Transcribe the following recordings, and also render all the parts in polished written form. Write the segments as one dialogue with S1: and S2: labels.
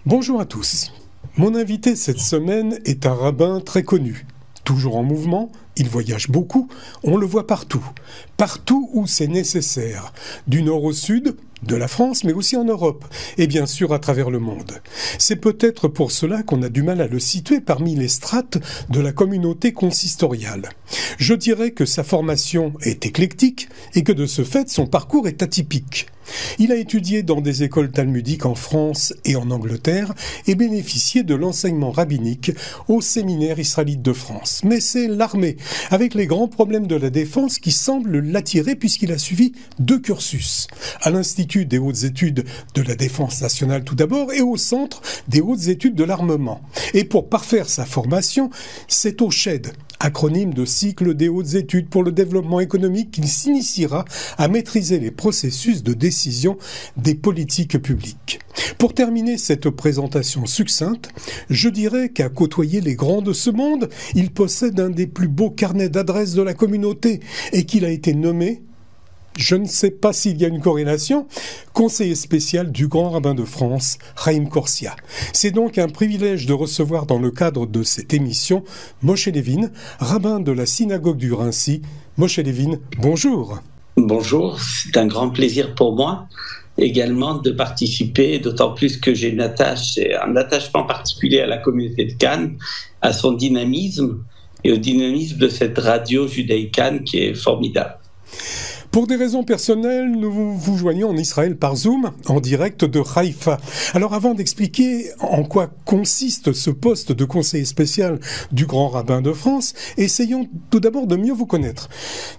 S1: Bonjour à tous. Mon invité cette semaine est un rabbin très connu. Toujours en mouvement, il voyage beaucoup, on le voit partout. Partout où c'est nécessaire. Du nord au sud, de la France, mais aussi en Europe. Et bien sûr à travers le monde. C'est peut-être pour cela qu'on a du mal à le situer parmi les strates de la communauté consistoriale. Je dirais que sa formation est éclectique et que de ce fait son parcours est atypique. Il a étudié dans des écoles talmudiques en France et en Angleterre et bénéficié de l'enseignement rabbinique au séminaire israélite de France. Mais c'est l'armée, avec les grands problèmes de la défense qui semblent l'attirer puisqu'il a suivi 2 cursus. À l'Institut des hautes études de la défense nationale tout d'abord et au Centre des hautes études de l'armement. Et pour parfaire sa formation, c'est au CHED, acronyme de cycle des hautes études pour le développement économique, qu'il s'initiera à maîtriser les processus de décision des politiques publiques. Pour terminer cette présentation succincte, je dirais qu'à côtoyer les grands de ce monde, il possède un des plus beaux carnets d'adresses de la communauté et qu'il a été nommé, je ne sais pas s'il y a une corrélation, conseiller spécial du grand rabbin de France, Chaim Corsia. C'est donc un privilège de recevoir dans le cadre de cette émission Moshe Levin, rabbin de la synagogue du Raincy. Moshe Levin, bonjour.
S2: Bonjour, c'est un grand plaisir pour moi également de participer, d'autant plus que j'ai un attachement particulier à la communauté de Cannes, à son dynamisme et au dynamisme de cette radio judaïque qui est formidable.
S1: Pour des raisons personnelles, nous vous joignons en Israël par Zoom, en direct de Haïfa. Alors avant d'expliquer en quoi consiste ce poste de conseiller spécial du grand rabbin de France, essayons tout d'abord de mieux vous connaître.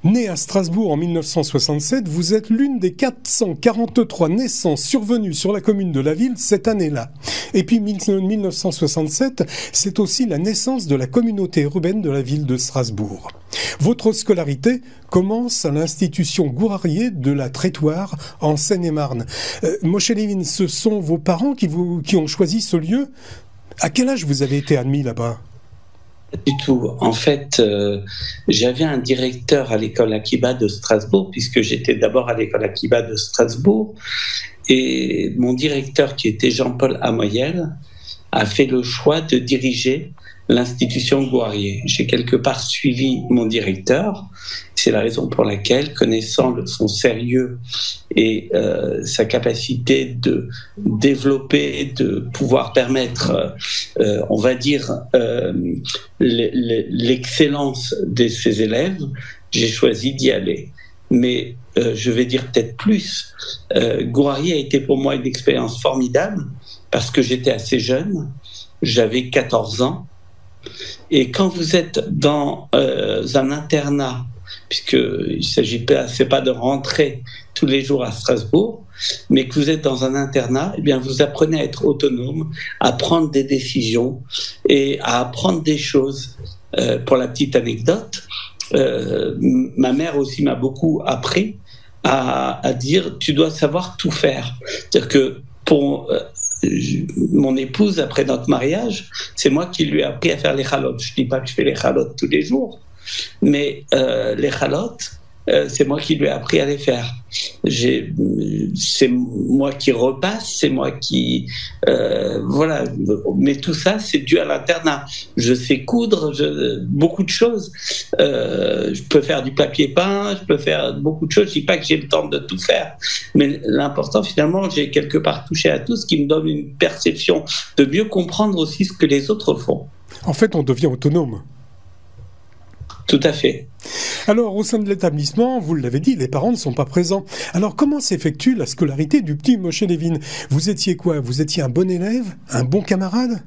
S1: Né à Strasbourg en 1967, vous êtes l'une des 443 naissances survenues sur la commune de la ville cette année-là. Et puis 1967, c'est aussi la naissance de la communauté urbaine de la ville de Strasbourg. Votre scolarité commence à l'institution Gourarié de la Trétoire en Seine-et-Marne. Moshe Levin, ce sont vos parents qui ont choisi ce lieu. À quel âge vous avez été admis là-bas ?
S2: Pas du tout. En fait, j'avais un directeur à l'école Akiba de Strasbourg, puisque j'étais d'abord à l'école Akiba de Strasbourg. Et mon directeur, qui était Jean-Paul Amoyel, a fait le choix de diriger l'institution Gourarié. J'ai quelque part suivi mon directeur. C'est la raison pour laquelle, connaissant son sérieux et sa capacité de développer, de pouvoir permettre, on va dire, l'excellence de ses élèves, j'ai choisi d'y aller. Mais je vais dire peut-être plus. Gourarié a été pour moi une expérience formidable parce que j'étais assez jeune, j'avais 14 ans. Et quand vous êtes dans un internat, puisqu'il ne s'agit pas, c'est pas de rentrer tous les jours à Strasbourg, mais que vous êtes dans un internat, eh bien vous apprenez à être autonome, à prendre des décisions et à apprendre des choses. Pour la petite anecdote, ma mère aussi m'a beaucoup appris à dire tu dois savoir tout faire. C'est-à-dire que pour mon épouse, après notre mariage, c'est moi qui lui ai appris à faire les chalotes. Je ne dis pas que je fais les chalotes tous les jours, mais les chalotes, c'est moi qui lui ai appris à les faire. C'est moi qui repasse, c'est moi qui... voilà. Mais tout ça, c'est dû à l'internat. Je sais coudre, beaucoup de choses. Je peux faire du papier peint, je peux faire beaucoup de choses. Je ne dis pas que j'ai le temps de tout faire. Mais l'important, finalement, j'ai quelque part touché à tout, ce qui me donne une perception de mieux comprendre aussi ce que les autres font.
S1: En fait, on devient autonome.
S2: Tout à fait.
S1: Alors, au sein de l'établissement, vous l'avez dit, les parents ne sont pas présents. Alors, comment s'effectue la scolarité du petit Moshe Levin ? Vous étiez quoi ? Vous étiez un bon élève ? Un bon camarade ?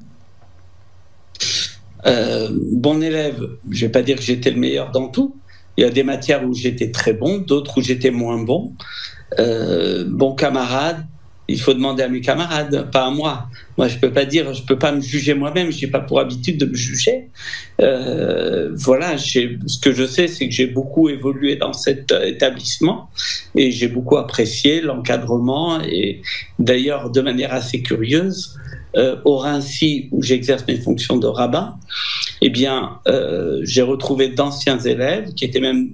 S2: Bon élève, je ne vais pas dire que j'étais le meilleur dans tout. Il y a des matières où j'étais très bon, d'autres où j'étais moins bon. Bon camarade, il faut demander à mes camarades, pas à moi. Moi, je peux pas me juger moi-même. J'ai pas pour habitude de me juger. Voilà, ce que je sais, c'est que j'ai beaucoup évolué dans cet établissement et j'ai beaucoup apprécié l'encadrement. Et d'ailleurs, de manière assez curieuse, au Raincy, où j'exerce mes fonctions de rabbin, eh bien, j'ai retrouvé d'anciens élèves qui étaient même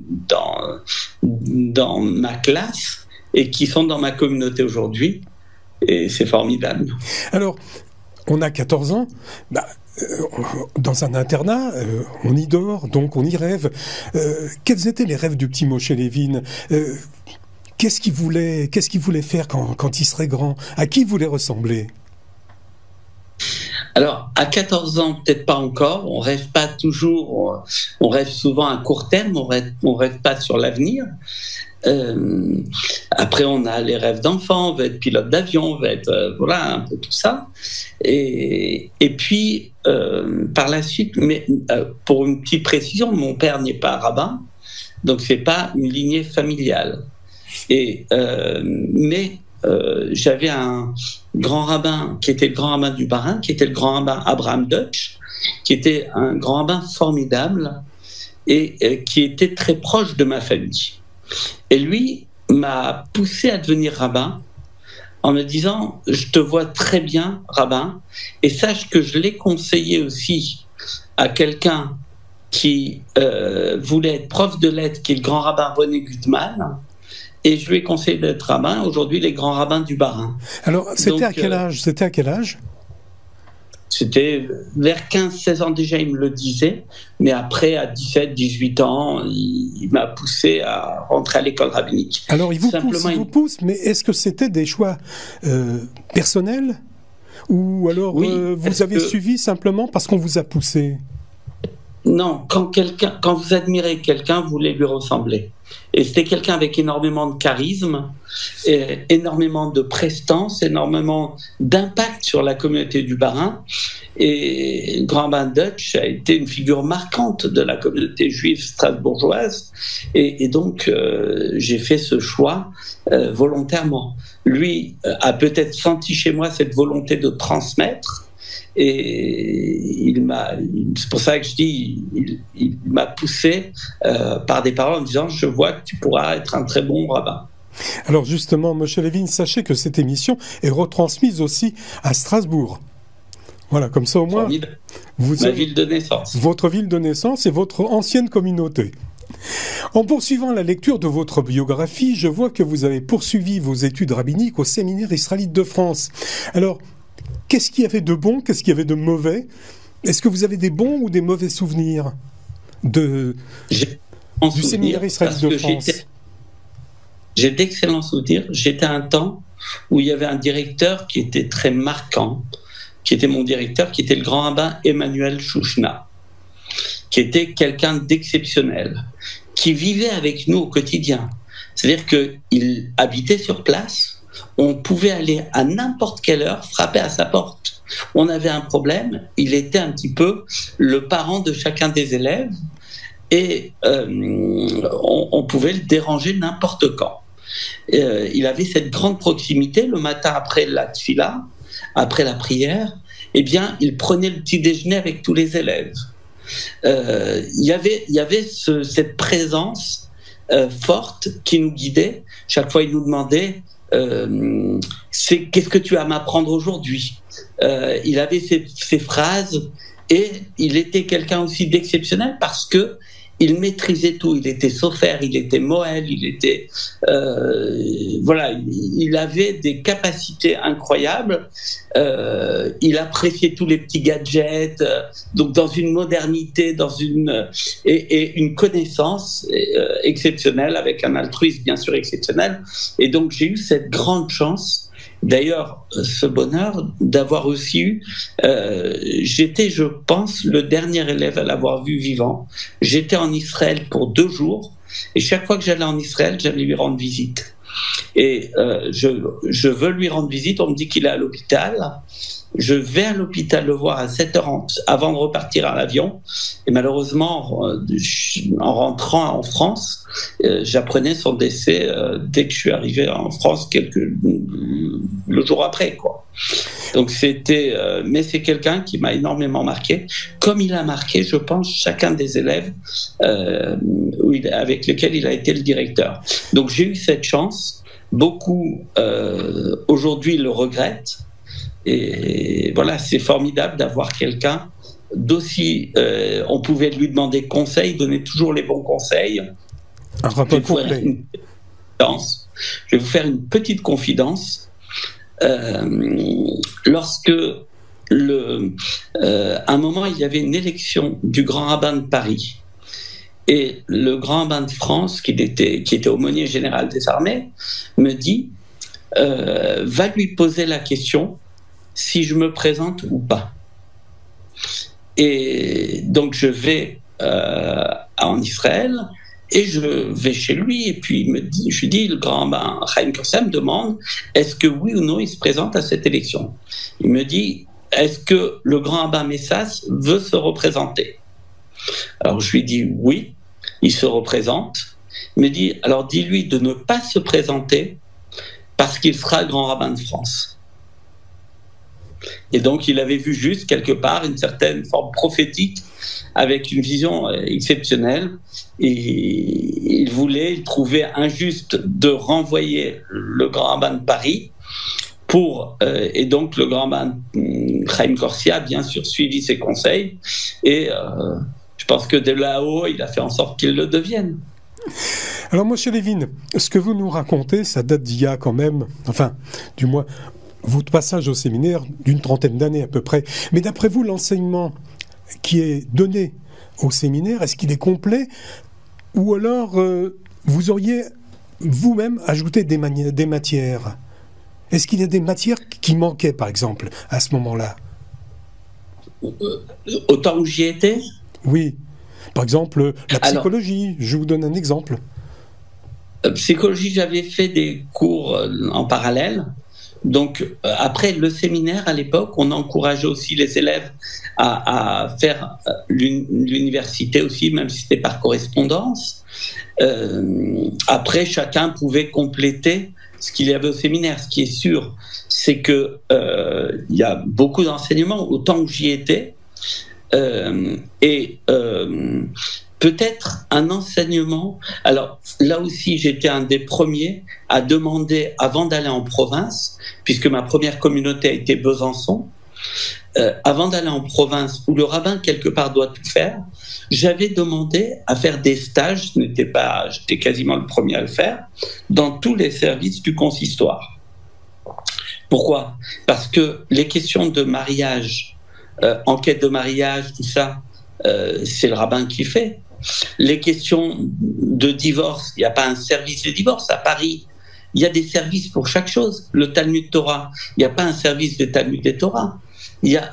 S2: dans ma classe et qui sont dans ma communauté aujourd'hui. Et c'est formidable.
S1: Alors, on a 14 ans, dans un internat, on y dort, donc on y rêve. Quels étaient les rêves du petit Moshe Levin? Qu'est-ce qu'il voulait faire quand il serait grand? À qui il voulait ressembler?
S2: Alors, à 14 ans, peut-être pas encore. On rêve pas toujours. On rêve souvent à court terme. On rêve pas sur l'avenir. Après, on a les rêves d'enfant. On veut être pilote d'avion. On veut être voilà, un peu tout ça. Et puis, par la suite, mais pour une petite précision, mon père n'est pas rabbin, donc c'est pas une lignée familiale. Mais j'avais un grand rabbin qui était le grand rabbin du Bas-Rhin, qui était le grand rabbin Abraham Deutsch, qui était un grand rabbin formidable et qui était très proche de ma famille. Et lui m'a poussé à devenir rabbin en me disant « Je te vois très bien, rabbin, et sache que je l'ai conseillé aussi à quelqu'un qui voulait être prof de lettres, qui est le grand rabbin René Gutmann, et je lui ai conseillé d'être rabbin. Aujourd'hui, les grands rabbins du Bas-Rhin. »
S1: Alors, c'était à quel âge?
S2: C'était vers 15-16 ans déjà, il me le disait, mais après, à 17-18 ans, il m'a poussé à rentrer à l'école rabbinique.
S1: Alors, il vous pousse, mais est-ce que c'était des choix personnels? Ou alors
S2: oui,
S1: vous avez suivi simplement parce qu'on vous a poussé?
S2: Non, quand vous admirez quelqu'un, vous voulez lui ressembler. Et c'était quelqu'un avec énormément de charisme, et énormément de prestance, énormément d'impact sur la communauté du Bas-Rhin. Et Grand Rabbin Deutsch a été une figure marquante de la communauté juive strasbourgeoise. Et donc, j'ai fait ce choix volontairement. Lui a peut-être senti chez moi cette volonté de transmettre. Et c'est pour ça que je dis, il m'a poussé par des paroles en disant « Je vois que tu pourras être un très bon rabbin ».
S1: Alors justement, Moshe Levin, sachez que cette émission est retransmise aussi à Strasbourg. Voilà, comme ça au moins,
S2: ma ville de naissance.
S1: Votre ville de naissance et votre ancienne communauté. En poursuivant la lecture de votre biographie, je vois que vous avez poursuivi vos études rabbiniques au séminaire israélite de France. Alors, qu'est-ce qu'il y avait de bon, qu'est-ce qu'il y avait de mauvais? Est-ce que vous avez des bons ou des mauvais souvenirs du séminaire israélite de France?
S2: J'ai d'excellents souvenirs. J'étais à un temps où il y avait un directeur qui était très marquant, qui était mon directeur, qui était le grand rabbin Emmanuel Chouchna, qui était quelqu'un d'exceptionnel, qui vivait avec nous au quotidien. C'est-à-dire qu'il habitait sur place. On pouvait aller à n'importe quelle heure frapper à sa porte. On avait un problème, il était un petit peu le parent de chacun des élèves et on pouvait le déranger n'importe quand. Il avait cette grande proximité. Le matin après la tfila, après la prière, eh bien, il prenait le petit déjeuner avec tous les élèves. Il y avait cette présence forte qui nous guidait. Chaque fois, il nous demandait qu'est-ce que tu as à m'apprendre aujourd'hui? Il avait ces phrases et il était quelqu'un aussi d'exceptionnel parce que il maîtrisait tout. Il était sofer, il était moël, il était voilà, il avait des capacités incroyables. Il appréciait tous les petits gadgets, donc dans une modernité, et une connaissance exceptionnelle, avec un altruisme bien sûr exceptionnel. Et donc j'ai eu cette grande chance. D'ailleurs, ce bonheur d'avoir aussi eu, j'étais, je pense, le dernier élève à l'avoir vu vivant. J'étais en Israël pour 2 jours, et chaque fois que j'allais en Israël, j'allais lui rendre visite. Et je veux lui rendre visite, on me dit qu'il est à l'hôpital. Je vais à l'hôpital le voir à 7h avant de repartir à l'avion. Et malheureusement, en rentrant en France, j'apprenais son décès dès que je suis arrivé en France, le jour après, quoi. Donc mais c'est quelqu'un qui m'a énormément marqué, comme il a marqué, je pense, chacun des élèves avec lesquels il a été le directeur. Donc j'ai eu cette chance. Beaucoup aujourd'hui le regrettent. Et voilà, c'est formidable d'avoir quelqu'un d'aussi... on pouvait lui demander conseil, donner toujours les bons conseils.
S1: Un rapport complet.
S2: Je vais vous faire une petite confidence. Lorsque à un moment, il y avait une élection du grand rabbin de Paris. Et le grand rabbin de France, qui était aumônier général des armées, me dit va lui poser la question si je me présente ou pas. Et donc je vais en Israël et je vais chez lui et puis je lui dis, le grand rabbin Chaim Korsia me demande est-ce que oui ou non il se présente à cette élection. Il me dit est-ce que le grand rabbin Messas veut se représenter? Alors je lui dis oui, il se représente. Il me dit alors dis-lui de ne pas se présenter parce qu'il sera grand rabbin de France. Et donc il avait vu juste quelque part une certaine forme prophétique avec une vision exceptionnelle et il trouvait injuste de renvoyer le grand rabbin de Paris et donc le grand rabbin Chaim Korsia a bien sûr suivi ses conseils et je pense que de là-haut il a fait en sorte qu'il le devienne.
S1: Alors Moshe Levin, ce que vous nous racontez, ça date d'il y a quand même, enfin du moins votre passage au séminaire d'une 30aine d'années à peu près. Mais d'après vous, l'enseignement qui est donné au séminaire, est-ce qu'il est complet? Ou alors vous auriez vous-même ajouté des matières? Est-ce qu'il y a des matières qui manquaient, par exemple, à ce moment-là?
S2: Au temps où j'y étais?
S1: Oui. Par exemple, la psychologie, je vous donne un exemple.
S2: Psychologie, j'avais fait des cours en parallèle. Donc, après le séminaire, à l'époque, on encourageait aussi les élèves à faire l'université aussi, même si c'était par correspondance. Après, chacun pouvait compléter ce qu'il y avait au séminaire. Ce qui est sûr, c'est que il y a beaucoup d'enseignements au temps où j'y étais. Peut-être un enseignement. Alors là aussi, j'étais un des premiers à demander, avant d'aller en province, puisque ma première communauté a été Besançon, avant d'aller en province, où le rabbin quelque part doit tout faire, j'avais demandé à faire des stages, j'étais quasiment le premier à le faire, dans tous les services du consistoire. Pourquoi? Parce que les questions de mariage, enquête de mariage, tout ça, c'est le rabbin qui fait. Les questions de divorce, il n'y a pas un service de divorce à Paris. Il y a des services pour chaque chose. Le Talmud Torah, il n'y a pas un service de Talmud et Torah.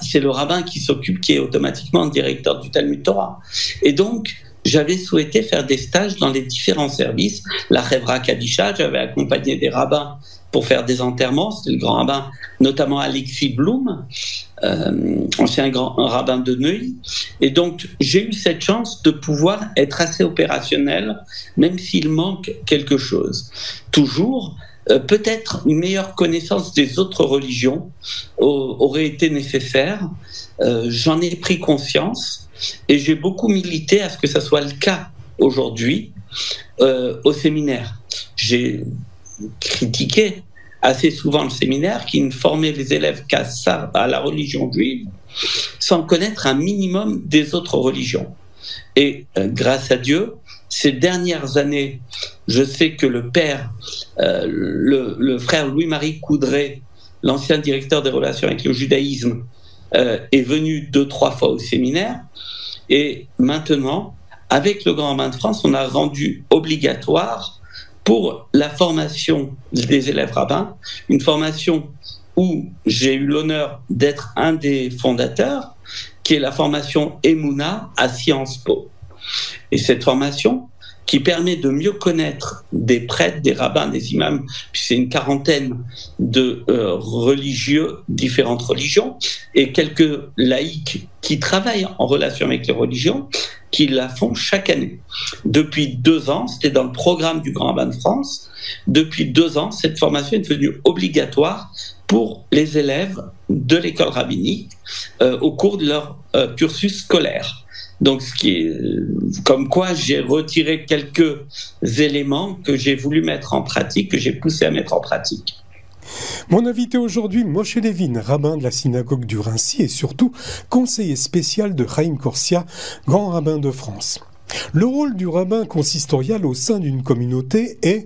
S2: C'est le rabbin qui s'occupe, qui est automatiquement directeur du Talmud Torah. Et donc, j'avais souhaité faire des stages dans les différents services. La Chevra Kadisha, j'avais accompagné des rabbins pour faire des enterrements. C'était le grand rabbin, notamment Alexis Blum, ancien grand rabbin de Neuilly. Et donc, j'ai eu cette chance de pouvoir être assez opérationnel, même s'il manque quelque chose. Toujours, peut-être une meilleure connaissance des autres religions aurait été nécessaire. J'en ai pris conscience et j'ai beaucoup milité à ce que ça soit le cas aujourd'hui au séminaire. J'ai critiqué assez souvent le séminaire qui ne formait les élèves qu'à ça, à la religion juive, sans connaître un minimum des autres religions. Et grâce à Dieu, ces dernières années, je sais que le père, le frère Louis-Marie Coudray, l'ancien directeur des relations avec le judaïsme, est venu 2-3 fois au séminaire. Et maintenant, avec le Grand Rabbin de France, on a rendu obligatoire pour la formation des élèves rabbins, une formation où j'ai eu l'honneur d'être un des fondateurs, qui est la formation Emouna à Sciences Po. Et cette formation, qui permet de mieux connaître des prêtres, des rabbins, des imams, puis c'est une quarantaine de religieux, différentes religions, et quelques laïcs qui travaillent en relation avec les religions, qui la font chaque année. Depuis 2 ans, c'était dans le programme du Grand Rabbin de France, depuis 2 ans, cette formation est devenue obligatoire pour les élèves de l'école rabbinique au cours de leur cursus scolaire. Donc, ce qui est comme quoi j'ai retiré quelques éléments que j'ai voulu mettre en pratique, que j'ai poussé à mettre en pratique.
S1: Mon invité aujourd'hui, Moshe Levin, rabbin de la synagogue du Raincy et surtout conseiller spécial de Chaim Korsia, grand rabbin de France. Le rôle du rabbin consistorial au sein d'une communauté est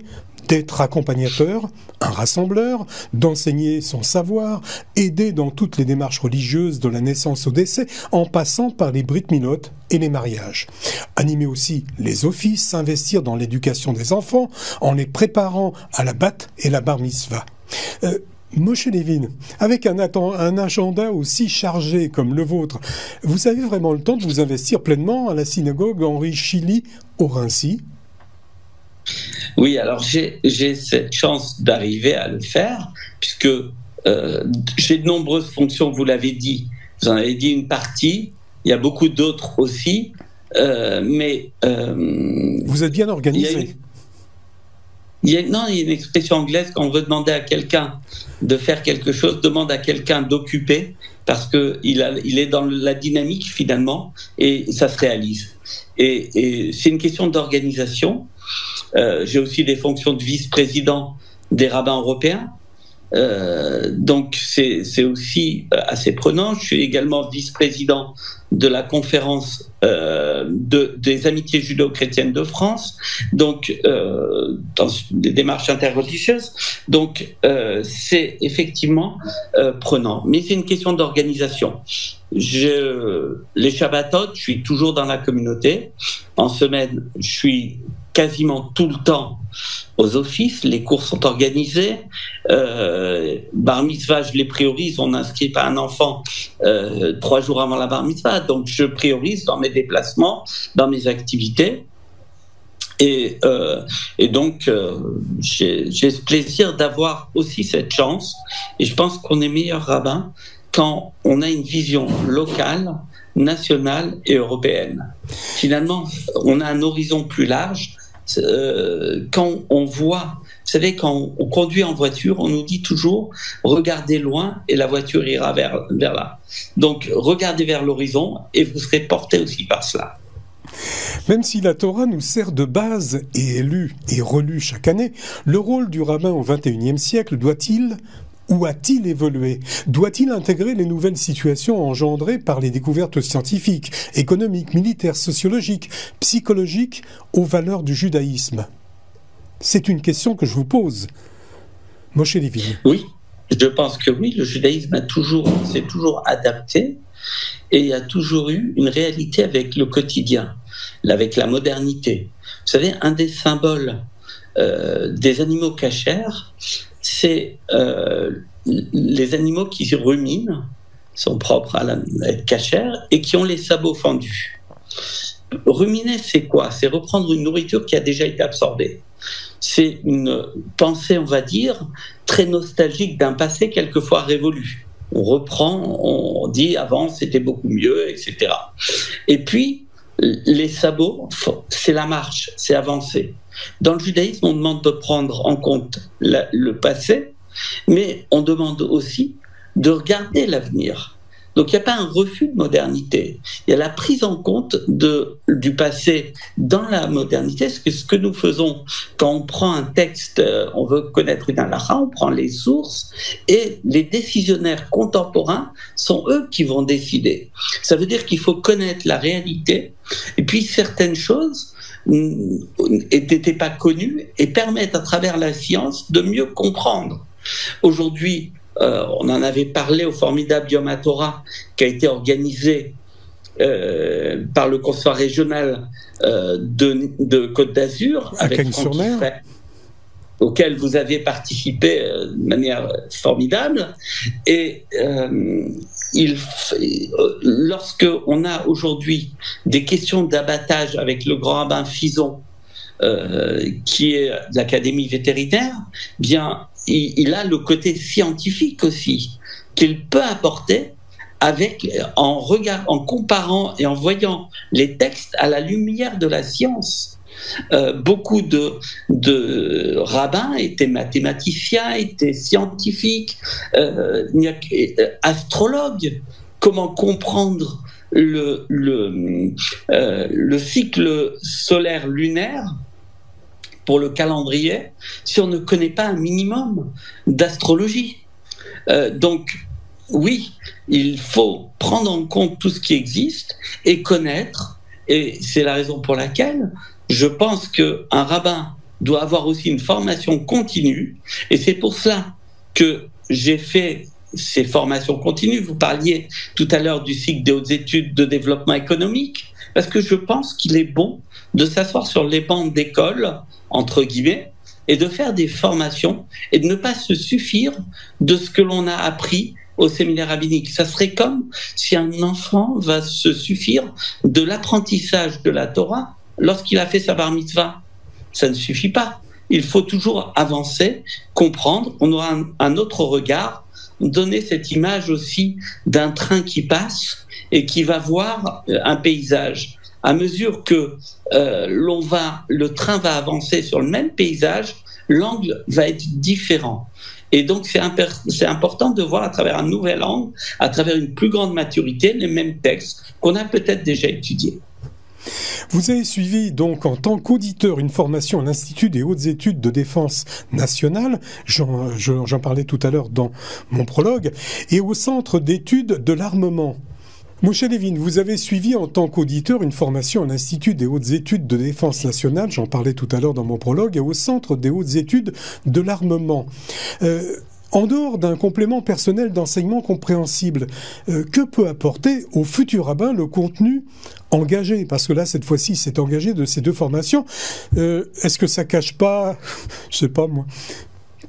S1: d'être accompagnateur, un rassembleur, d'enseigner son savoir, aider dans toutes les démarches religieuses de la naissance au décès, en passant par les brit milot et les mariages. Animer aussi les offices, s'investir dans l'éducation des enfants, en les préparant à la bat et la bar mitzvah. Moshe Levin, avec un agenda aussi chargé comme le vôtre, vous avez vraiment le temps de vous investir pleinement à la synagogue Henri Chili au Rincy?
S2: Oui, alors j'ai cette chance d'arriver à le faire, puisque j'ai de nombreuses fonctions, vous l'avez dit. Vous en avez dit une partie, il y a beaucoup d'autres aussi, mais...
S1: vous êtes bien organisé.
S2: Il y a une expression anglaise, quand on veut demander à quelqu'un de faire quelque chose, demande à quelqu'un d'occuper, parce qu'il est dans la dynamique finalement, et ça se réalise. Et c'est une question d'organisation. J'ai aussi des fonctions de vice-président des rabbins européens, donc c'est aussi assez prenant. Je suis également vice-président de la conférence des amitiés judéo-chrétiennes de France, donc dans des démarches interreligieuses. Donc c'est effectivement prenant, mais c'est une question d'organisation. Les Shabbatot, je suis toujours dans la communauté. En semaine, je suis quasiment tout le temps aux offices, les cours sont organisés. Bar mitzvah, je les priorise. On n'inscrit pas un enfant 3 jours avant la bar mitzvah, donc je priorise dans mes déplacements, dans mes activités. Et donc, j'ai ce plaisir d'avoir aussi cette chance. Et je pense qu'on est meilleur rabbin quand on a une vision locale, nationale et européenne. Finalement, on a un horizon plus large. Quand on voit, vous savez, quand on conduit en voiture, on nous dit toujours « regardez loin et la voiture ira vers là ». Donc, regardez vers l'horizon et vous serez porté aussi par cela.
S1: Même si la Torah nous sert de base et est lue et relue chaque année, le rôle du rabbin au XXIe siècle doit-il ou a-t-il évolué? Doit-il intégrer les nouvelles situations engendrées par les découvertes scientifiques, économiques, militaires, sociologiques, psychologiques aux valeurs du judaïsme? C'est une question que je vous pose. Moshe Levin.
S2: Oui, je pense que oui, le judaïsme s'est toujours adapté et il y a toujours eu une réalité avec le quotidien, avec la modernité. Vous savez, un des symboles des animaux cachers, c'est les animaux qui ruminent, sont propres à être cachers, et qui ont les sabots fendus. Ruminer, c'est quoi? C'est reprendre une nourriture qui a déjà été absorbée. C'est une pensée, on va dire, très nostalgique d'un passé quelquefois révolu. On reprend, on dit avant c'était beaucoup mieux, etc. Et puis, les sabots, c'est la marche, c'est avancer. Dans le judaïsme, on demande de prendre en compte le passé, mais on demande aussi de regarder l'avenir. Donc il n'y a pas un refus de modernité, il y a la prise en compte du passé dans la modernité. Ce que nous faisons quand on prend un texte, on veut connaître une halakha, on prend les sources et les décisionnaires contemporains sont eux qui vont décider. Ça veut dire qu'il faut connaître la réalité et puis certaines choses n'étaient pas connues et permettent à travers la science de mieux comprendre. Aujourd'hui, on en avait parlé au formidable Yom HaTorah qui a été organisé par le consulat régional de Côte d'Azur avec Franck, auquel vous avez participé de manière formidable. Et lorsque on a aujourd'hui des questions d'abattage avec le grand rabbin Fison, qui est de l'Académie vétérinaire, bien il a le côté scientifique aussi qu'il peut apporter en comparant et en voyant les textes à la lumière de la science. Beaucoup de rabbins étaient mathématiciens, étaient scientifiques, astrologues. Comment comprendre le cycle solaire lunaire pour le calendrier si on ne connaît pas un minimum d'astrologie? Donc oui, il faut prendre en compte tout ce qui existe et connaître, et c'est la raison pour laquelle je pense qu'un rabbin doit avoir aussi une formation continue. Et c'est pour cela que j'ai fait ces formations continues. Vous parliez tout à l'heure du cycle des hautes études de développement économique, parce que je pense qu'il est bon de s'asseoir sur les bancs d'école, entre guillemets, et de faire des formations et de ne pas se suffire de ce que l'on a appris au séminaire rabbinique. Ça serait comme si un enfant va se suffire de l'apprentissage de la Torah lorsqu'il a fait sa bar mitzvah. Ça ne suffit pas. Il faut toujours avancer, comprendre. On aura un autre regard, donner cette image aussi d'un train qui passe et qui va voir un paysage. À mesure que le train va avancer sur le même paysage, l'angle va être différent. Et donc, c'est important de voir à travers un nouvel angle, à travers une plus grande maturité, les mêmes textes qu'on a peut-être déjà étudiés.
S1: Vous avez suivi donc en tant qu'auditeur une formation à l'Institut des hautes études de défense nationale, j'en parlais tout à l'heure dans mon prologue, et au Centre d'études de l'armement. Moshe Levin, vous avez suivi en tant qu'auditeur une formation à l'Institut des hautes études de défense nationale, j'en parlais tout à l'heure dans mon prologue, et au Centre des hautes études de l'armement. En dehors d'un complément personnel d'enseignement compréhensible, que peut apporter au futur rabbin le contenu engagé? Parce que là, cette fois-ci, c'est engagé de ces deux formations. Est-ce que ça cache pas, je sais pas moi,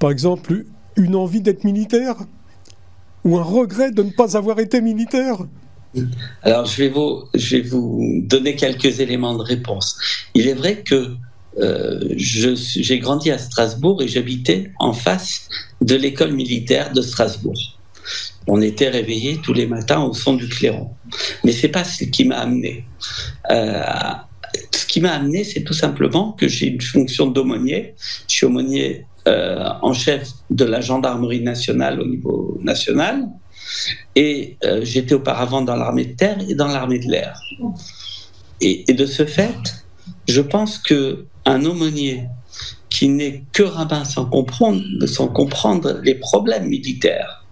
S1: par exemple, une envie d'être militaire? Ou un regret de ne pas avoir été militaire?
S2: Alors, je vais vous donner quelques éléments de réponse. Il est vrai que j'ai grandi à Strasbourg et j'habitais en face de l'école militaire de Strasbourg. On était réveillés tous les matins au son du clairon. Mais c'est pas ce qui m'a amené. Ce qui m'a amené, c'est tout simplement que j'ai une fonction d'aumônier. Je suis aumônier en chef de la gendarmerie nationale au niveau national. Et j'étais auparavant dans l'armée de terre et dans l'armée de l'air. Et de ce fait, je pense qu'un aumônier qui n'est que rabbin sans comprendre les problèmes militaires,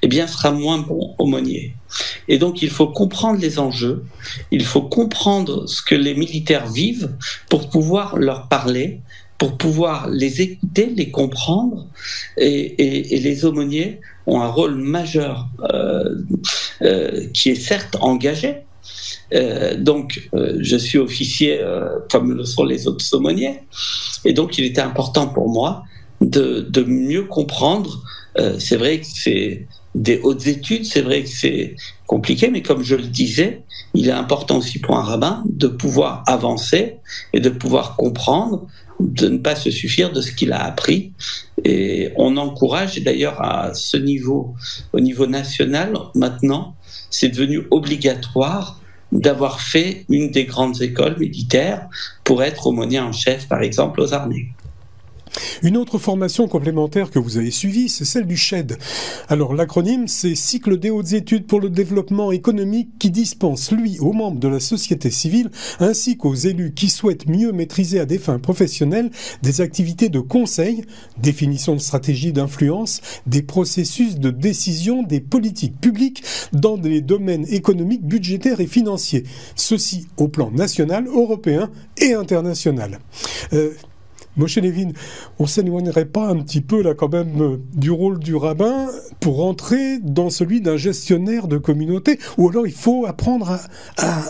S2: eh bien, sera moins bon aumônier. Et donc, il faut comprendre les enjeux, il faut comprendre ce que les militaires vivent pour pouvoir leur parler, pour pouvoir les écouter, les comprendre, et les aumôniers ont un rôle majeur qui est certes engagé. Donc, je suis officier comme le sont les autres aumôniers, et donc il était important pour moi de mieux comprendre. C'est vrai que c'est des hautes études, c'est vrai que c'est compliqué, mais comme je le disais, il est important aussi pour un rabbin de pouvoir avancer et de pouvoir comprendre, de ne pas se suffire de ce qu'il a appris. Et on encourage, et d'ailleurs à ce niveau, au niveau national, maintenant, c'est devenu obligatoire d'avoir fait une des grandes écoles militaires pour être aumônier en chef, par exemple, aux armées.
S1: Une autre formation complémentaire que vous avez suivie, c'est celle du CHED. Alors l'acronyme, c'est Cycle des hautes études pour le développement économique, qui dispense, lui, aux membres de la société civile, ainsi qu'aux élus qui souhaitent mieux maîtriser à des fins professionnelles des activités de conseil, définition de stratégie d'influence, des processus de décision des politiques publiques dans les domaines économiques, budgétaires et financiers. Ceci au plan national, européen et international. Moshe Levin, on s'éloignerait pas un petit peu là quand même du rôle du rabbin pour entrer dans celui d'un gestionnaire de communauté, ou alors il faut apprendre à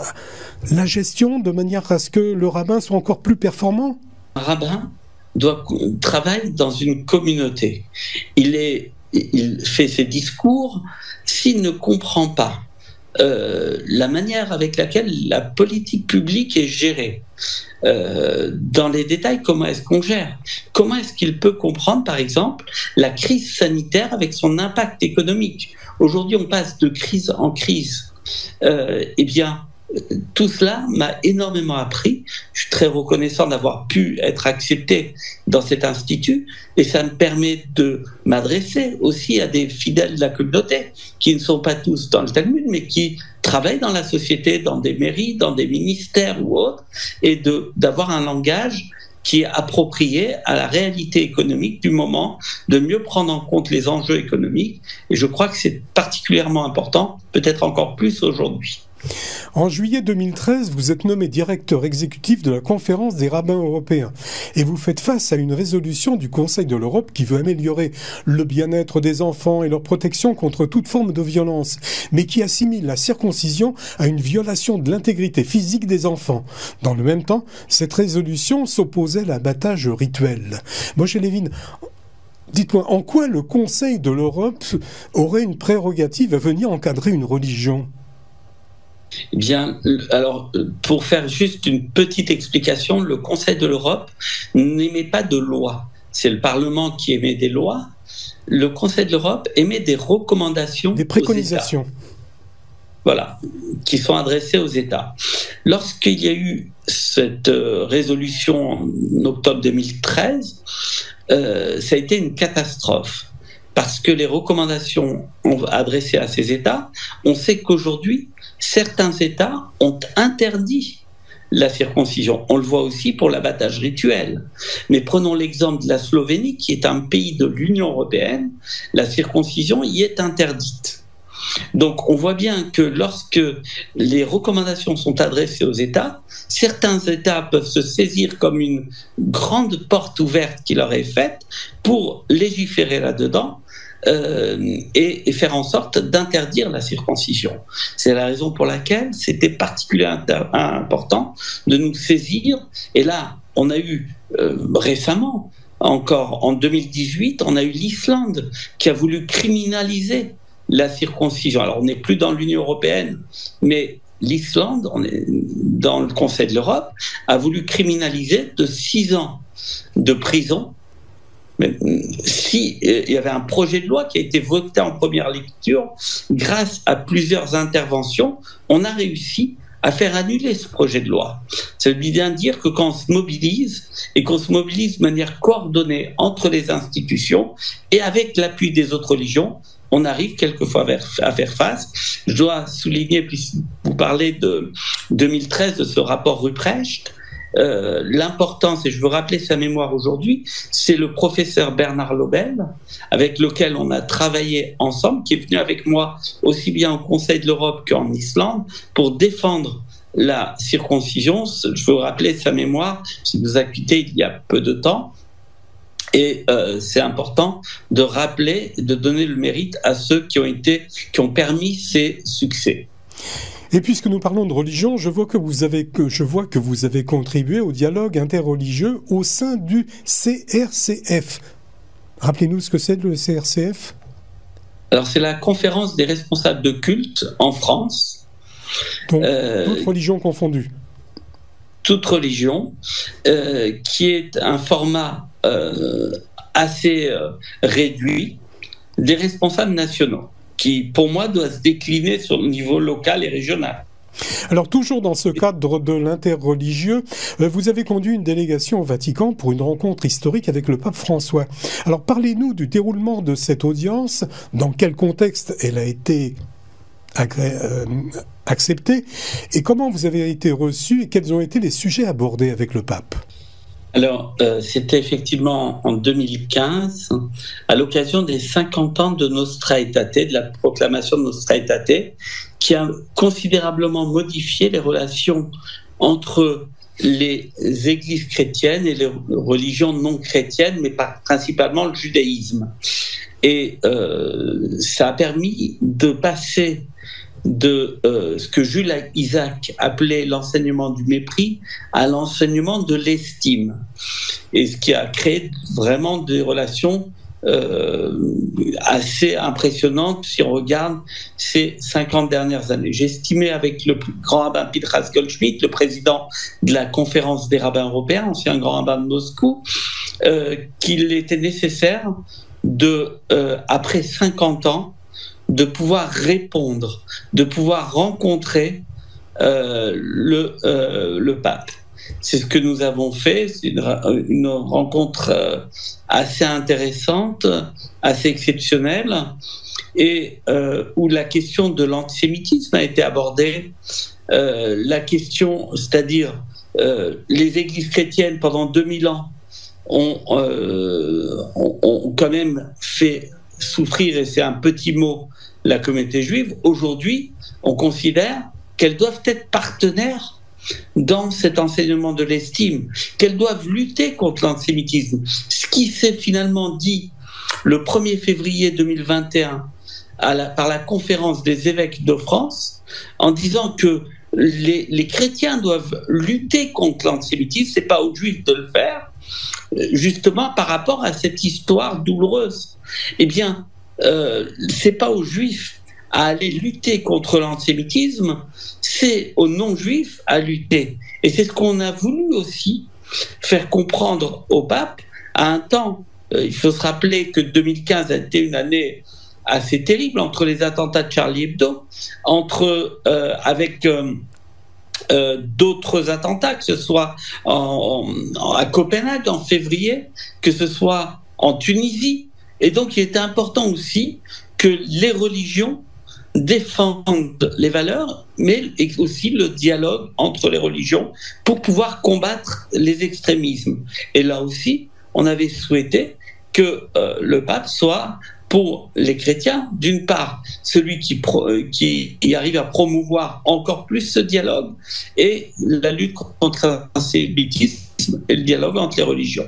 S1: la gestion de manière à ce que le rabbin soit encore plus performant?
S2: Un rabbin travaille dans une communauté. Il fait ses discours. S'il ne comprend pas la manière avec laquelle la politique publique est gérée, dans les détails, comment est-ce qu'on gère? Comment est-ce qu'il peut comprendre, par exemple, la crise sanitaire avec son impact économique? Aujourd'hui, on passe de crise en crise. Eh bien, tout cela m'a énormément appris. Je suis très reconnaissant d'avoir pu être accepté dans cet institut, et ça me permet de m'adresser aussi à des fidèles de la communauté qui ne sont pas tous dans le Talmud, mais qui travaillent dans la société, dans des mairies, dans des ministères ou autres, et d'avoir un langage qui est approprié à la réalité économique du moment, de mieux prendre en compte les enjeux économiques. Et je crois que c'est particulièrement important, peut-être encore plus aujourd'hui.
S1: En juillet 2013, vous êtes nommé directeur exécutif de la Conférence des rabbins européens et vous faites face à une résolution du Conseil de l'Europe qui veut améliorer le bien-être des enfants et leur protection contre toute forme de violence, mais qui assimile la circoncision à une violation de l'intégrité physique des enfants. Dans le même temps, cette résolution s'opposait à l'abattage rituel. Moshe Levin, dites-moi, en quoi le Conseil de l'Europe aurait une prérogative à venir encadrer une religion ?
S2: Eh bien, alors, pour faire juste une petite explication, le Conseil de l'Europe n'émet pas de loi. C'est le Parlement qui émet des lois. Le Conseil de l'Europe émet des recommandations,
S1: des préconisations.
S2: Aux États. Voilà, qui sont adressées aux États. Lorsqu'il y a eu cette résolution en octobre 2013, ça a été une catastrophe. Parce que les recommandations adressées à ces États, on sait qu'aujourd'hui, certains États ont interdit la circoncision. On le voit aussi pour l'abattage rituel. Mais prenons l'exemple de la Slovénie, qui est un pays de l'Union européenne, la circoncision y est interdite. Donc on voit bien que lorsque les recommandations sont adressées aux États, certains États peuvent se saisir comme une grande porte ouverte qui leur est faite pour légiférer là-dedans et faire en sorte d'interdire la circoncision. C'est la raison pour laquelle c'était particulièrement important de nous saisir. Et là, on a eu récemment, encore en 2018, on a eu l'Islande qui a voulu criminaliser la circoncision. Alors, on n'est plus dans l'Union européenne, mais l'Islande, on est dans le Conseil de l'Europe, a voulu criminaliser de 6 ans de prison. Mais si il y avait un projet de loi qui a été voté en première lecture, grâce à plusieurs interventions, on a réussi à faire annuler ce projet de loi. Ça veut bien dire que quand on se mobilise, et qu'on se mobilise de manière coordonnée entre les institutions et avec l'appui des autres religions, on arrive quelquefois à faire face. Je dois souligner, puisque vous parlez de 2013, de ce rapport Ruprecht, l'importance, et je veux rappeler sa mémoire aujourd'hui, c'est le professeur Bernard Lobel, avec lequel on a travaillé ensemble, qui est venu avec moi aussi bien au Conseil de l'Europe qu'en Islande, pour défendre la circoncision. Je veux rappeler sa mémoire, il nous a quittés il y a peu de temps. Et c'est important de rappeler, de donner le mérite à ceux qui ont permis ces succès.
S1: Et puisque nous parlons de religion, je vois que vous avez contribué au dialogue interreligieux au sein du CRCF. Rappelez-nous ce que c'est le CRCF.
S2: Alors c'est la conférence des responsables de culte en France.
S1: Donc, toutes religions confondues.
S2: Toute religion, qui est un format assez réduit des responsables nationaux, qui, pour moi, doit se décliner sur le niveau local et régional.
S1: Alors, toujours dans ce cadre de l'interreligieux, vous avez conduit une délégation au Vatican pour une rencontre historique avec le pape François. Alors, parlez-nous du déroulement de cette audience, dans quel contexte elle a été acceptée, et comment vous avez été reçu, et quels ont été les sujets abordés avec le pape.
S2: Alors, c'était effectivement en 2015, à l'occasion des 50 ans de Nostra Aetate, de la proclamation de Nostra Aetate, qui a considérablement modifié les relations entre les églises chrétiennes et les religions non chrétiennes, mais principalement le judaïsme. Et ça a permis de passer de ce que Jules Isaac appelait l'enseignement du mépris à l'enseignement de l'estime. Et ce qui a créé vraiment des relations assez impressionnantes si on regarde ces 50 dernières années. J'estimais avec le grand rabbin Pinchas Goldschmidt, le président de la conférence des rabbins européens, ancien grand rabbin de Moscou, qu'il était nécessaire après 50 ans, de pouvoir répondre, de pouvoir rencontrer le pape. C'est ce que nous avons fait, c'est une rencontre assez intéressante, assez exceptionnelle, et où la question de l'antisémitisme a été abordée, la question, c'est-à-dire les églises chrétiennes pendant 2000 ans ont quand même fait souffrir, et c'est un petit mot, la communauté juive. Aujourd'hui, on considère qu'elles doivent être partenaires dans cet enseignement de l'estime, qu'elles doivent lutter contre l'antisémitisme. Ce qui s'est finalement dit le 1er février 2021 par la conférence des évêques de France, en disant que les chrétiens doivent lutter contre l'antisémitisme, c'est pas aux juifs de le faire, justement par rapport à cette histoire douloureuse. Eh bien, c'est pas aux juifs à aller lutter contre l'antisémitisme, c'est aux non-juifs à lutter. Et c'est ce qu'on a voulu aussi faire comprendre au pape à un temps. Il faut se rappeler que 2015 a été une année assez terrible entre les attentats de Charlie Hebdo, avec d'autres attentats, que ce soit à Copenhague en février, que ce soit en Tunisie. Et donc il était important aussi que les religions défendent les valeurs, mais aussi le dialogue entre les religions pour pouvoir combattre les extrémismes. Et là aussi, on avait souhaité que le pape soit pour les chrétiens, d'une part, celui qui arrive à promouvoir encore plus ce dialogue et la lutte contre l'antisémitisme et le dialogue entre les religions.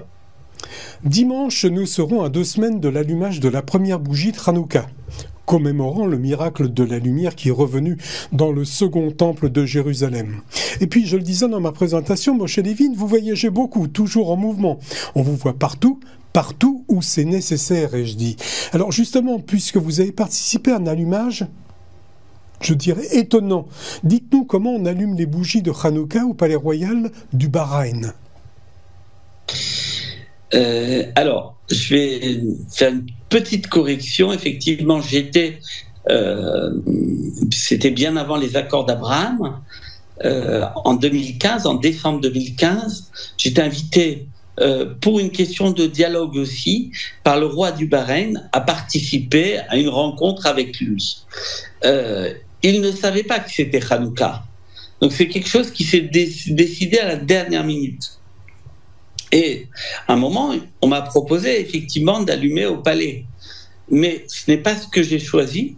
S1: Dimanche, nous serons à 2 semaines de l'allumage de la première bougie de Hanouka, commémorant le miracle de la lumière qui est revenu dans le second temple de Jérusalem. Et puis, je le disais dans ma présentation, Moshe Levin, vous voyagez beaucoup, toujours en mouvement. On vous voit partout où c'est nécessaire, ai-je dit. Alors justement, puisque vous avez participé à un allumage, je dirais étonnant, dites-nous comment on allume les bougies de Hanouka au Palais Royal du Bahreïn.
S2: Alors, je vais faire une petite correction. Effectivement, c'était bien avant les accords d'Abraham. En 2015, en décembre 2015, j'étais invité pour une question de dialogue aussi, par le roi du Bahreïn, à participer à une rencontre avec lui. Il ne savait pas que c'était Hanouka. Donc c'est quelque chose qui s'est décidé à la dernière minute. Et à un moment, on m'a proposé effectivement d'allumer au palais. Mais ce n'est pas ce que j'ai choisi.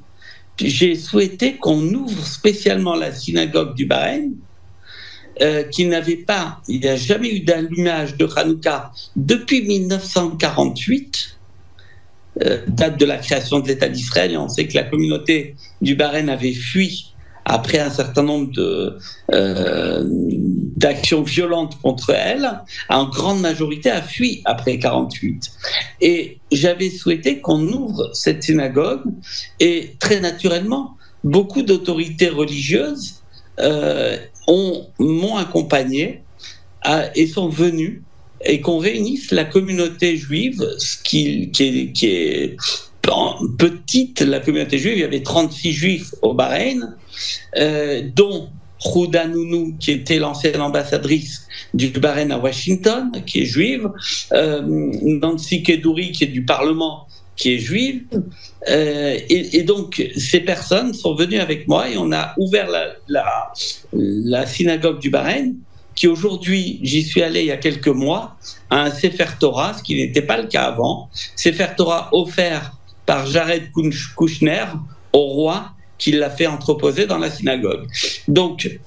S2: J'ai souhaité qu'on ouvre spécialement la synagogue du Bahreïn, il n'y a jamais eu d'allumage de Hanouka depuis 1948, date de la création de l'État d'Israël, et on sait que la communauté du Bahreïn avait fui après un certain nombre d'actions violentes contre elle, en grande majorité a fui après 1948. Et j'avais souhaité qu'on ouvre cette synagogue, et très naturellement, beaucoup d'autorités religieuses m'ont accompagné et sont venus, et qu'on réunisse la communauté juive, qui est petite, la communauté juive. Il y avait 36 juifs au Bahreïn, dont Houda Nounou, qui était l'ancienne ambassadrice du Bahreïn à Washington, qui est juive, Nancy Kedouri, qui est du Parlement, qui est juive, et donc ces personnes sont venues avec moi et on a ouvert la synagogue du Bahreïn, qui aujourd'hui, j'y suis allé il y a quelques mois, a un Sefer Torah, ce qui n'était pas le cas avant, Sefer Torah offert par Jared Kushner au roi, qui l'a fait entreposer dans la synagogue. Donc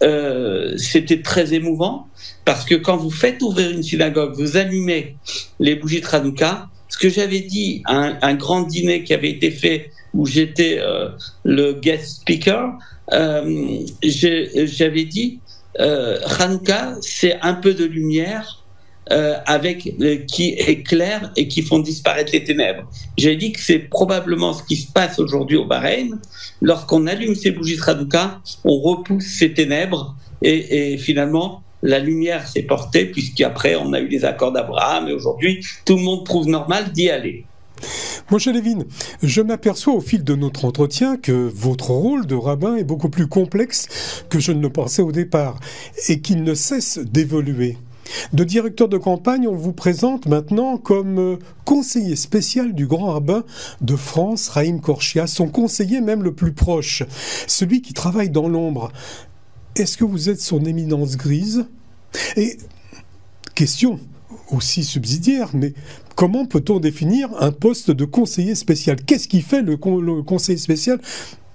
S2: c'était très émouvant, parce que quand vous faites ouvrir une synagogue, vous allumez les bougies de Hanouka. Ce que j'avais dit à un grand dîner qui avait été fait, où j'étais le guest speaker, j'avais dit Hanouka, c'est un peu de lumière qui éclaire et qui font disparaître les ténèbres. J'avais dit que c'est probablement ce qui se passe aujourd'hui au Bahreïn. Lorsqu'on allume ces bougies de Hanouka, on repousse ces ténèbres et finalement la lumière s'est portée, puisqu'après on a eu les accords d'Abraham, et aujourd'hui tout le monde trouve normal d'y aller.
S1: Moshe Levin, je m'aperçois au fil de notre entretien que votre rôle de rabbin est beaucoup plus complexe que je ne le pensais au départ, et qu'il ne cesse d'évoluer. De directeur de campagne, on vous présente maintenant comme conseiller spécial du grand rabbin de France, Raïm Korchia, son conseiller même le plus proche, celui qui travaille dans l'ombre. Est-ce que vous êtes son éminence grise ? Et question aussi subsidiaire, mais comment peut-on définir un poste de conseiller spécial ? Qu'est-ce qui fait le conseiller spécial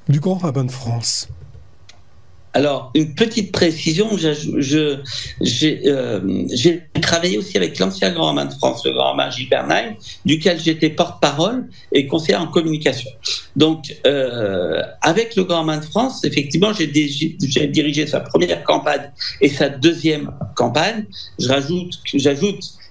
S1: du grand rabbin de France ?
S2: Alors, une petite précision, j'ai travaillé aussi avec l'ancien grand rabbin de France, le grand rabbin Gilles Bernheim, duquel j'étais porte-parole et conseiller en communication. Donc, avec le grand rabbin de France, effectivement, j'ai dirigé sa première campagne et sa deuxième campagne. J'ajoute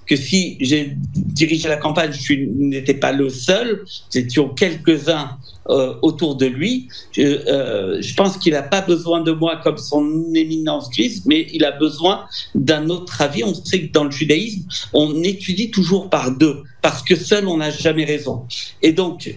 S2: que si j'ai dirigé la campagne, je n'étais pas le seul, nous étions quelques-uns autour de lui. Je pense qu'il n'a pas besoin de moi comme son éminence grise, mais il a besoin d'un autre avis. On sait que dans le judaïsme, on étudie toujours par deux, parce que seul, on n'a jamais raison. Et donc,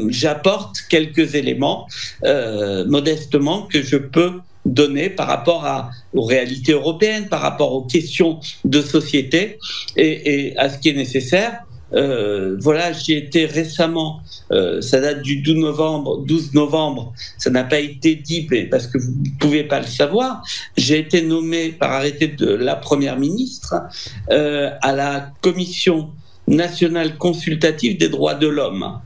S2: j'apporte quelques éléments, modestement, que je peux donner par rapport aux réalités européennes, par rapport aux questions de société et à ce qui est nécessaire. Voilà, j'ai été récemment, ça date du 12 novembre, ça n'a pas été dit parce que vous ne pouvez pas le savoir, j'ai été nommé par arrêté de la Première ministre à la Commission nationale consultative des droits de l'homme.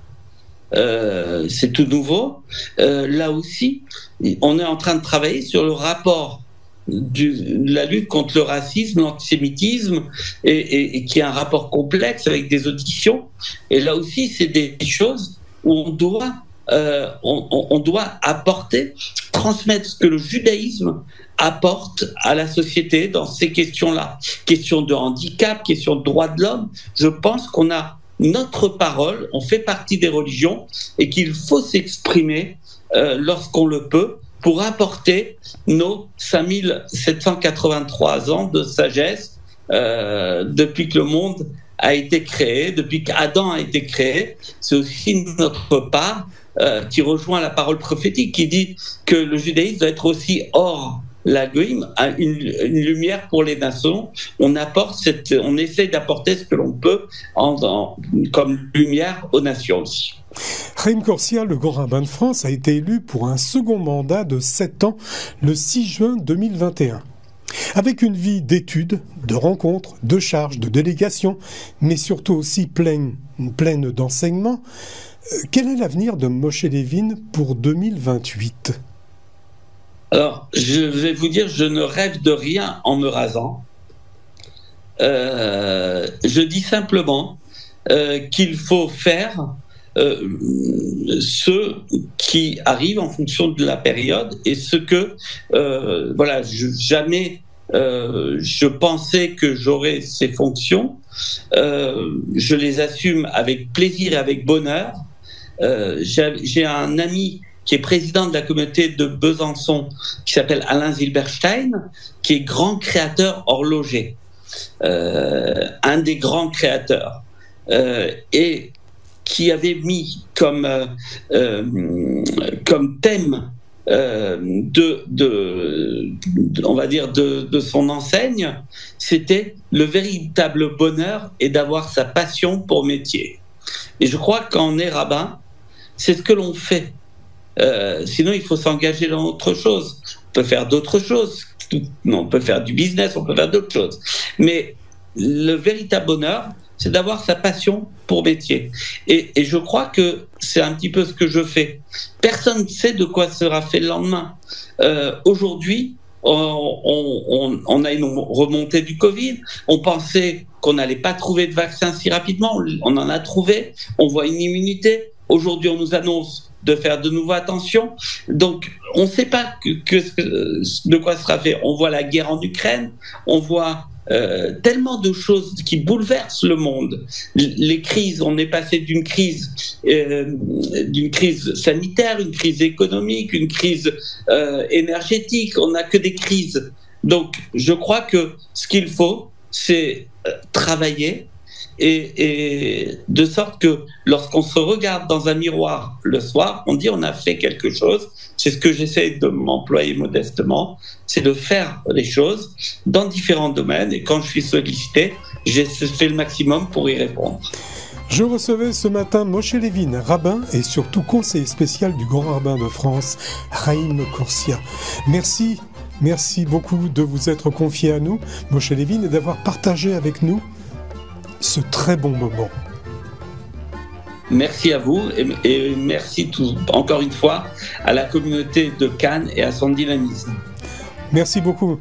S2: C'est tout nouveau. Là aussi, on est en train de travailler sur le rapport de la lutte contre le racisme, l'antisémitisme, et qui est un rapport complexe avec des auditions. Et là aussi, c'est des choses où on doit apporter, transmettre ce que le judaïsme apporte à la société dans ces questions-là. Questions de handicap, questions de droits de l'homme. Je pense qu'on a notre parole, on fait partie des religions et qu'il faut s'exprimer lorsqu'on le peut pour apporter nos 5783 ans de sagesse depuis que le monde a été créé, depuis qu'Adam a été créé. C'est aussi notre part qui rejoint la parole prophétique qui dit que le judaïsme doit être aussi hors la Goïm, une lumière pour les nations. On essaie d'apporter ce que l'on peut comme lumière aux nations aussi.
S1: Chaim Corsia, le grand rabbin de France, a été élu pour un second mandat de 7 ans le 6 juin 2021. Avec une vie d'études, de rencontres, de charges, de délégations, mais surtout aussi pleine d'enseignements, quel est l'avenir de Moshe Levin pour 2028 ?
S2: Alors, je vais vous dire, je ne rêve de rien en me rasant. Je dis simplement qu'il faut faire ce qui arrive en fonction de la période et ce que, jamais je pensais que j'aurais ces fonctions. Je les assume avec plaisir et avec bonheur. J'ai un ami qui est président de la communauté de Besançon, qui s'appelle Alain Zilberstein, qui est grand créateur horloger, un des grands créateurs, et qui avait mis comme thème de son enseigne, c'était le véritable bonheur et d'avoir sa passion pour métier. Et je crois qu'en est rabbin, c'est ce que l'on fait. Sinon, il faut s'engager dans autre chose. On peut faire d'autres choses. On peut faire du business, on peut faire d'autres choses. Mais le véritable bonheur, c'est d'avoir sa passion pour métier. Et je crois que c'est un petit peu ce que je fais. Personne ne sait de quoi sera fait le lendemain. Aujourd'hui, on a une remontée du Covid. On pensait qu'on n'allait pas trouver de vaccin si rapidement. On en a trouvé. On voit une immunité. Aujourd'hui, on nous annonce de faire de nouveau attention. Donc, on ne sait pas de quoi sera fait. On voit la guerre en Ukraine, on voit tellement de choses qui bouleversent le monde. Les crises, on est passé d'une crise sanitaire, une crise économique, une crise énergétique. On n'a que des crises. Donc, je crois que ce qu'il faut, c'est travailler, et de sorte que lorsqu'on se regarde dans un miroir le soir, on dit on a fait quelque chose. C'est ce que j'essaie de m'employer modestement, c'est de faire les choses dans différents domaines, et quand je suis sollicité, j'ai fait le maximum pour y répondre.
S1: Je recevais ce matin Moshe Levin, rabbin et surtout conseiller spécial du grand rabbin de France, Chaim Corsia. Merci beaucoup de vous être confié à nous, Moshe Levin, et d'avoir partagé avec nous ce très bon moment.
S2: Merci à vous et merci encore une fois à la communauté de Cannes et à son dynamisme.
S1: Merci beaucoup.